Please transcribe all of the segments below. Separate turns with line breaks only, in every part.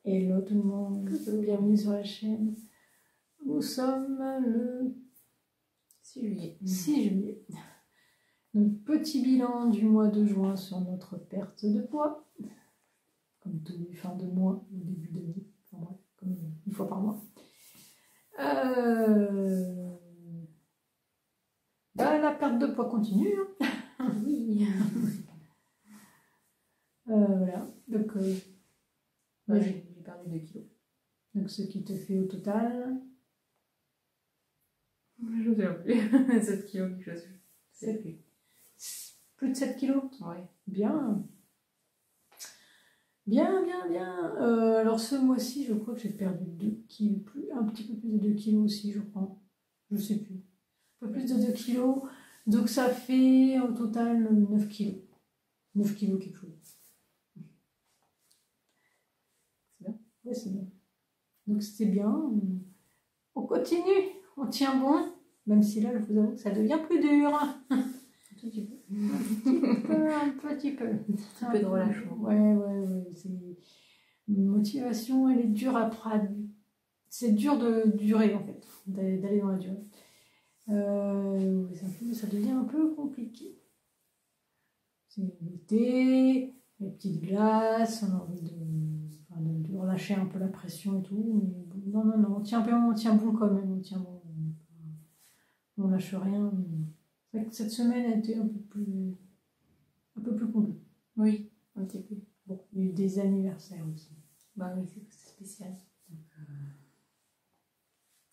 Hello tout le monde, bienvenue sur la chaîne. Nous sommes le 6 juillet. 6 juillet. Donc petit bilan du mois de juin sur notre perte de poids. Comme tous les fins de mois, au début d'année. Enfin bref, comme une fois par mois. La perte de poids continue. Hein. Oui. Voilà. Donc
j'ai perdu 2 kilos.
Donc ce qui te fait au total
je ne sais plus. 7 kilos quelque chose. Je sais plus.
Plus de 7 kilos.
Ouais.
Bien. Bien. Alors ce mois-ci, je crois que j'ai perdu 2 kilos. Un petit peu plus de 2 kilos aussi, je crois. Je sais plus. Un peu plus de 2 kilos. Donc ça fait au total 9 kilos. 9 kilos quelque chose.
C'est bien.
Ouais, c'est bien. Donc c'était bien. On continue. On tient bon. Même si là, je vous avoue que ça devient plus dur.
Un petit peu.
Un petit peu.
Un peu de relâchement.
Ouais. C'est une motivation, elle est dure après. C'est dur de durer en fait, d'aller dans la durée. Ça devient un peu compliqué. C'est l'été, les petites glaces, on a envie de relâcher un peu la pression et tout. Mais non, on tient bon quand même, on tient bon. On lâche rien. C'est vrai que cette semaine a été un peu plus cool.
Oui, un petit peu.
Bon, il y a eu des anniversaires aussi.
Bah oui, c'est spécial. Donc,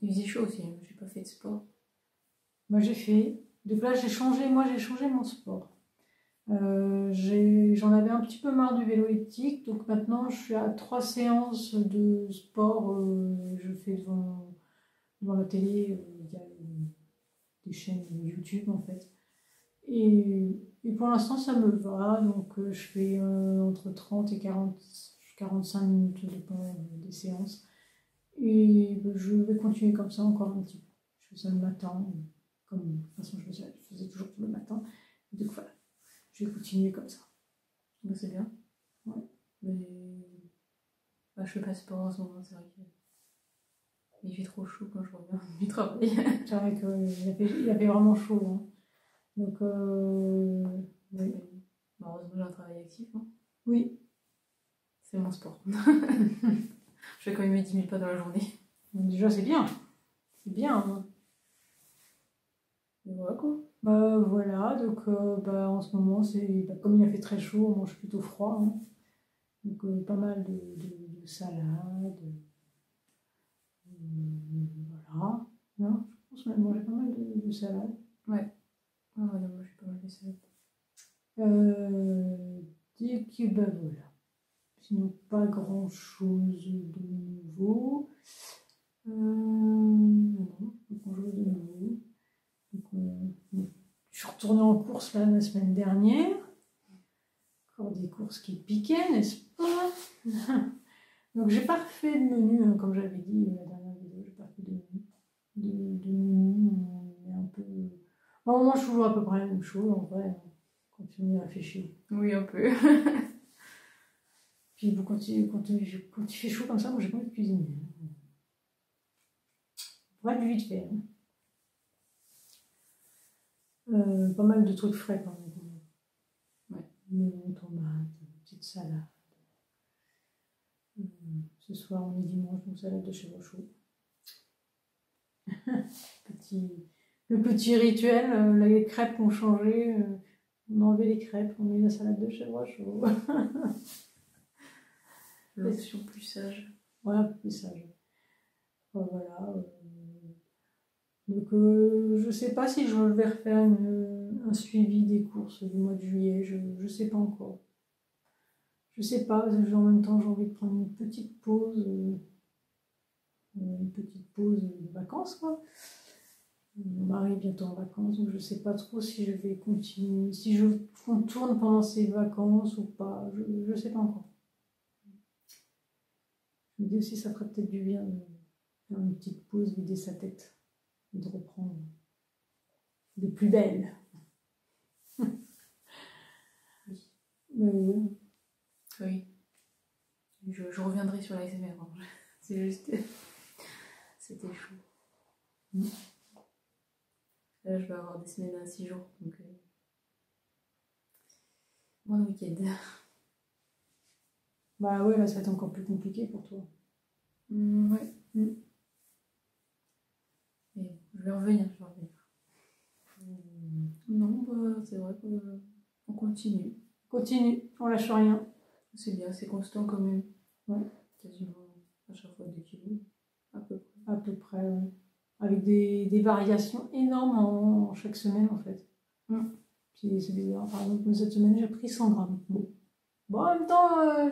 il faisait chaud aussi, j'ai pas fait de sport.
Moi j'ai fait. Donc là j'ai changé mon sport. J'en avais un petit peu marre du vélo elliptique, donc maintenant je suis à 3 séances de sport. Je fais devant la télé, il y a des chaînes YouTube en fait. Et pour l'instant ça me va, donc je fais entre 30 et 45 minutes des séances. Et je vais continuer comme ça encore un petit peu. Je fais ça le matin, comme de toute façon je faisais toujours tout le matin. Donc voilà, je vais continuer comme ça.
Bah, c'est bien.
Ouais.
Mais bah, je fais pas sport en ce moment, c'est vrai qu'il fait trop chaud quand je reviens du travail.
C'est vrai qu'il avait vraiment chaud. Hein. Donc oui.
Bah, heureusement j'ai un travail actif. Hein.
Oui.
C'est mon sport. Je fais quand même 10 000 pas dans la journée.
Déjà c'est bien. C'est bien. Hein.
Et voilà quoi.
Voilà, donc en ce moment, comme il a fait très chaud, on mange plutôt froid. Hein. Donc pas mal de salade. Voilà. Non, je pense qu'on a mangé pas mal de salade.
Ouais. Ah ouais, non, moi j'ai pas mal de salade.
Voilà. Sinon, pas grand chose de nouveau. Non, pas grand chose de nouveau. Donc, je suis retournée en course là, la semaine dernière. Encore des courses qui piquaient, n'est-ce pas? Donc j'ai pas refait de menu, hein, comme j'avais dit la dernière vidéo, j'ai pas fait de menu. Mais un peu. Bon, on mange toujours à peu près la même chose en vrai, hein, quand on y réfléchit.
Oui, un peu.
Puis bon, quand il fait chaud comme ça, moi j'ai pas envie de cuisiner. On va du vite fait. Hein. Pas mal de trucs frais quand même.
Ouais.
Melon, tomate, petite salade. Ce soir on est dimanche, donc salade de chèvre chaud. Le petit rituel, les crêpes ont changé. On a enlevé les crêpes, on met la salade de chèvre chaud.
L'option plus sage.
Voilà, plus sage. Voilà. Donc, je sais pas si je vais refaire un suivi des courses du mois de juillet. Je sais pas encore. Je sais pas, parce que en même temps, j'ai envie de prendre une petite pause. De vacances, quoi. Mon mari est bientôt en vacances, donc je sais pas trop si je vais continuer, si je contourne pendant ces vacances ou pas. Je sais pas encore. Je me dis aussi, ça ferait peut-être du bien de faire une petite pause, vider sa tête et de reprendre de plus belle.
Oui. Oui. Je reviendrai sur l'ASMR. Hein. C'est juste. C'était chaud. Là, je vais avoir des semaines à 6 jours. Donc. Moins de week-end.
Bah ouais, là, ça va être encore plus compliqué pour toi.
Ouais. Mais bon, je vais revenir. Non, bah, c'est vrai qu'on continue.
Continue, on lâche rien.
C'est bien, c'est constant quand même.
Ouais.
Quasiment à chaque fois 2 kilos. À peu près.
À peu près, ouais. Avec des variations énormes en chaque semaine, en fait. Puis c'est bizarre. Par exemple, cette semaine, j'ai pris 100 grammes. Bon, en même temps,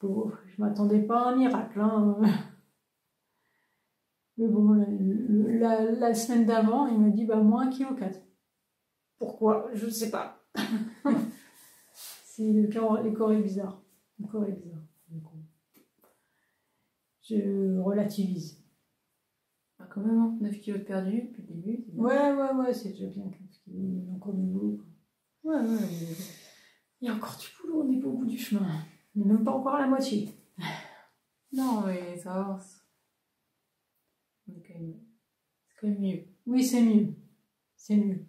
je m'attendais pas à un miracle. Hein. Mais bon, la semaine d'avant, il m'a dit bah, moins 1,4 kg. Pourquoi? Je ne sais pas. Le corps est bizarre. Le corps est bizarre. Je relativise.
Ah, quand même, hein, 9 kilos de perdu depuis le début.
Ouais, c'est déjà bien. Il y a encore du boulot.
Ouais.
Il y a encore du boulot, on n'est pas au bout du chemin. On n'est même pas encore à la moitié.
Non, mais ça avance. C'est quand même mieux.
Oui, c'est mieux. C'est mieux.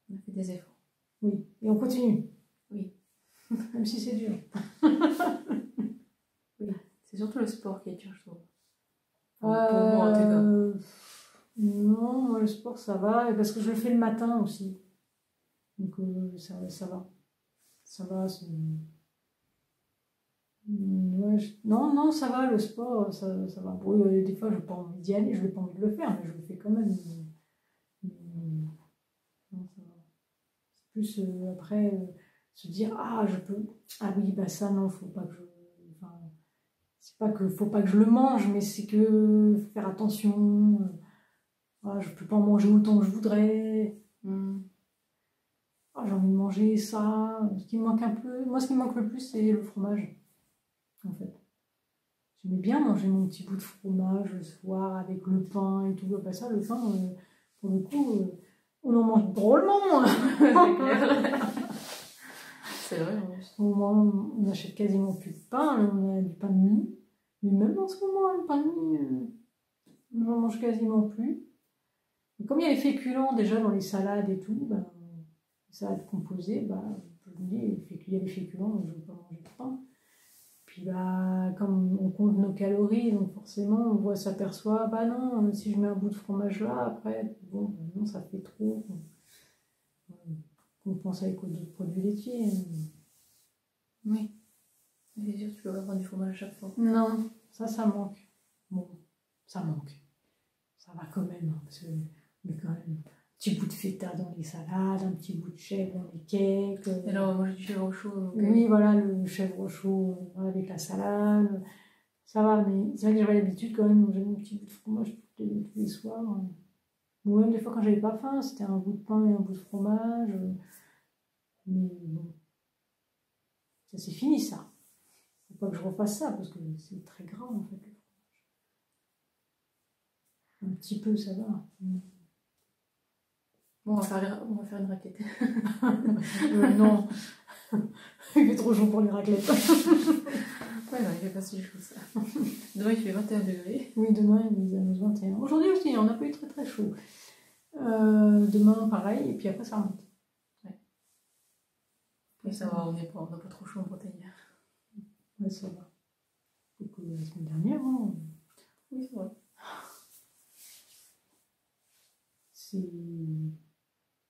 On a fait des efforts.
Oui, et on continue.
Oui.
Même si c'est dur.
Oui, c'est surtout le sport qui est dur, je trouve.
Pour moi, en tout cas. Non, moi, le sport, ça va. Parce que je le fais le matin aussi. Donc, ça va. Ça va. Ouais, non, ça va, le sport, ça va. Bon, des fois, je n'ai pas envie d'y aller, je n'ai pas envie de le faire, mais je le fais quand même. Non, ça va. C'est plus après se dire, ah, je peux. Ah oui, bah ça, non, faut pas que je. Enfin, c'est pas que faut pas que je le mange, mais c'est que faut faire attention. Ah, je peux pas en manger autant que je voudrais. Ah, j'ai envie de manger ça. Ce qui me manque un peu. Moi, ce qui me manque le plus, c'est le fromage. En fait. J'aimais bien manger mon petit bout de fromage le soir avec le pain et tout. Bah ça, le pain, pour le coup, on en mange drôlement.
C'est vrai.
On n'achète quasiment plus de pain. On a du pain de mie. Mais même en ce moment, le pain de mie, on n'en mange quasiment plus. Et comme il y a les féculents déjà dans les salades et tout, bah, les salades composées, bah, je me dis, il y a les féculents, donc je ne vais pas manger de pain. Puis bah, comme on compte nos calories, donc forcément on s'aperçoit, bah non, si je mets un bout de fromage là, après, bon, non, ça fait trop. On pense avec d'autres produits laitiers.
Oui. C'est sûr, tu peux pas prendre du fromage à chaque fois.
Non, ça manque. Bon, ça manque. Ça va quand même, hein, parce que, mais quand même, un petit bout de feta dans les salades, un petit bout de chèvre dans les cakes.
Alors, moi j'ai du chèvre chaud.
Oui, voilà, le chèvre chaud avec la salade. Ça va, mais c'est vrai que j'avais l'habitude quand même de manger un petit bout de fromage tous les soirs. Ou même des fois quand j'avais pas faim, c'était un bout de pain et un bout de fromage. Mais bon, ça c'est fini ça. Faut pas que je refasse ça parce que c'est très gras en fait le fromage. Un petit peu ça va.
Bon, on va faire une raclette.
Non, il fait trop chaud pour les raclettes.
Ouais, non, il fait pas si chaud ça. Demain il fait 21 degrés.
Oui, demain il annonce 21. Aujourd'hui aussi, on n'a pas eu très très chaud. Demain pareil, et puis après ça remonte.
Ouais. Et ça va, on n'a pas trop chaud en Bretagne.
Ouais, ça va. Donc la semaine dernière, hein.
Oui, c'est vrai.
C'est.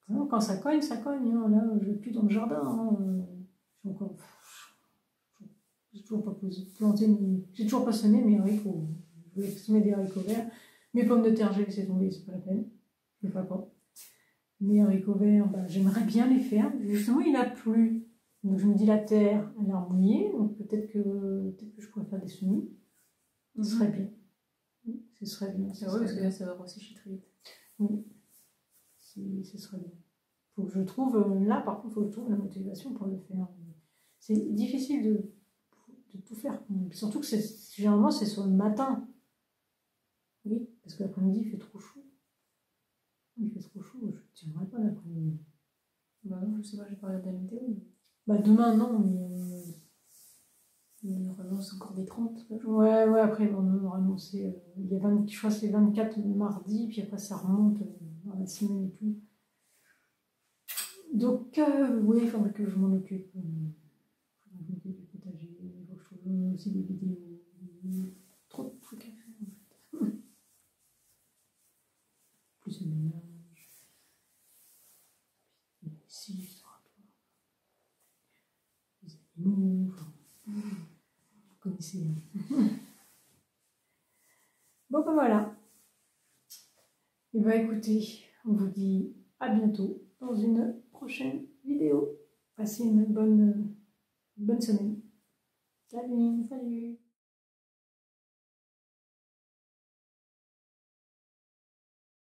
Non, quand ça cogne, ça cogne. Hein. Là, je vais plus dans le jardin. Hein. J'ai toujours pas planté, j'ai toujours pas semé mes haricots. Je voulais semer des haricots verts. Mes pommes de terre, j'ai laissé tomber, c'est pas la peine. Je ne sais pas. Mes haricots verts, bah, j'aimerais bien les faire. Justement, il a plu. Donc je me dis, la terre, elle a mouillé. Donc peut-être que je pourrais faire des semis. Ce serait bien. Ce serait bien.
C'est vrai, parce que là, ça va sécher très vite.
Oui. Ce serait bien. Faut que je trouve, là par contre, il faut que je trouve la motivation pour le faire. C'est difficile de tout faire. Surtout que généralement, c'est sur le matin. Oui, parce que l'après-midi, il fait trop chaud. Il fait trop chaud, je ne tiendrai pas l'après-midi.
Bah non, je sais pas, j'ai pas regardé la météo.
Bah demain, non, mais...
Il y aura annonce encore des 30. Là,
Ouais, ouais, après, bon, on a annoncé, il y a 20, je crois que c'est 24 mardi, puis après ça remonte dans la semaine et tout. Donc, oui, il faudrait que je m'en occupe. Je m'occupe du potager, il faut que je trouve aussi des vidéos. Trop de trucs à faire en fait. Plus le ménage. Ici, les animaux, enfin, vous connaissez. Bon, ben voilà. Et ben écoutez, on vous dit à bientôt dans une prochaine vidéo. Passez une bonne semaine. Salut, salut.